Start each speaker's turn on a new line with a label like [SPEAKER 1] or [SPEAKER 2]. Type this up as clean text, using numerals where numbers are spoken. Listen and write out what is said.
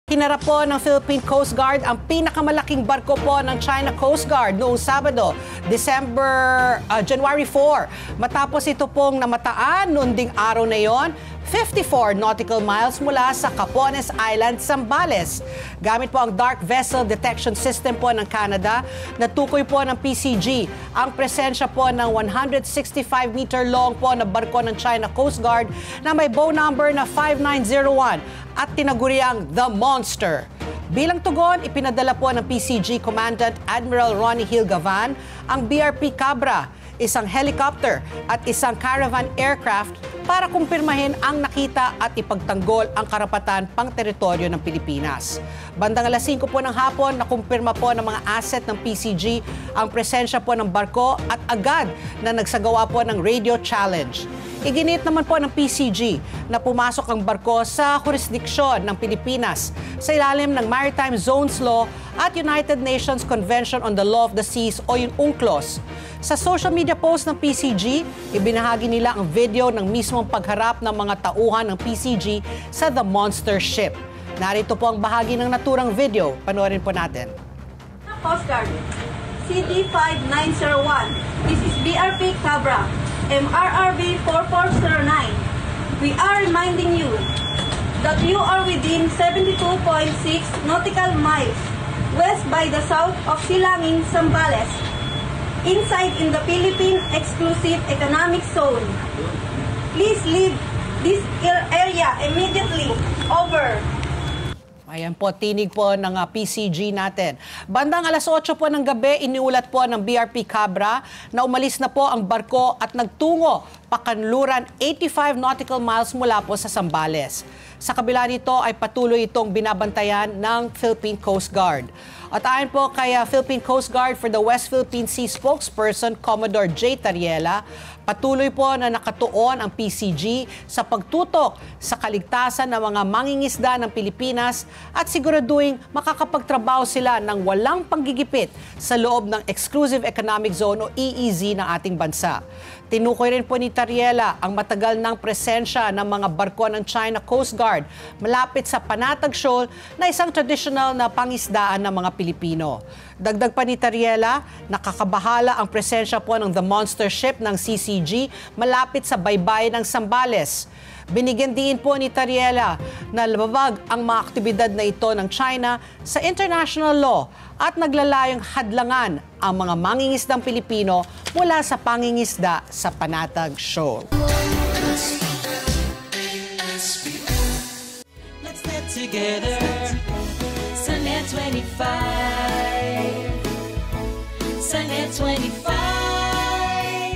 [SPEAKER 1] Hinarap po ng Philippine Coast Guard ang pinakamalaking barko po ng China Coast Guard noong Sabado, January 4. Matapos ito pong namataan noon ding araw na yon, 54 nautical miles mula sa Capones Island, Zambales. Gamit po ang Dark Vessel Detection System po ng Canada, natukoy po ng PCG ang presensya po ng 165-meter long po na barko ng China Coast Guard na may bow number na 5901 at tinaguriang The Monster. Bilang tugon, ipinadala po ng PCG Commandant Admiral Ronnie Hill Gavan ang BRP Cabra, isang helicopter at isang caravan aircraft para kumpirmahin ang nakita at ipagtanggol ang karapatan pang teritoryo ng Pilipinas. Bandang alas 5 po ng hapon, nakumpirma po ng mga asset ng PCG ang presensya po ng barko at agad na nagsagawa po ng radio challenge. Iginit naman po ng PCG na pumasok ang barko sa jurisdiksyon ng Pilipinas sa ilalim ng Maritime Zones Law at United Nations Convention on the Law of the Seas o yung UNCLOS. Sa social media post ng PCG, ibinahagi nila ang video ng mismong pagharap ng mga tauhan ng PCG sa The Monster Ship. Narito po ang bahagi ng naturang video. Panoorin po natin.
[SPEAKER 2] Coast Guard, CD5901. This is BRP Cabra, MRRB 4409. We are reminding you that you are within 72.6 nautical miles west by the south of Silangin, Zambales, inside in the Philippine Exclusive Economic Zone. Please leave this area immediately. Over.
[SPEAKER 1] Ayan po, tinig po ng PCG natin. Bandang alas 8 po ng gabi, iniulat po ng BRP Cabra na umalis na po ang barko at nagtungo pakanluran 85 nautical miles mula po sa Zambales. Sa kabila nito ay patuloy itong binabantayan ng Philippine Coast Guard. At ayon po kay Philippine Coast Guard for the West Philippine Sea spokesperson Commodore J. Tariela, patuloy po na nakatuon ang PCG sa pagtutok sa kaligtasan ng mga mangingisda ng Pilipinas at siguraduhin makakapagtrabaho sila ng walang panggigipit sa loob ng Exclusive Economic Zone o EEZ ng ating bansa. Tinukoy rin po ni Tariela ang matagal ng presensya ng mga barko ng China Coast Guard malapit sa Panatag Shoal na isang traditional na pangisdaan ng mga Pilipino. Dagdag pa ni Tariela, nakakabahala ang presensya po ng The Monster Ship ng CCG malapit sa baybayin ng Zambales. Binigyan din po ni Tariela na labag ang mga aktibidad na ito ng China sa international law at naglalayong hadlangan ang mga mangingisdang Pilipino mula sa pangingisda sa Panatag Shoal.
[SPEAKER 3] Let's get together. Sunnet 25. Sunnet 25.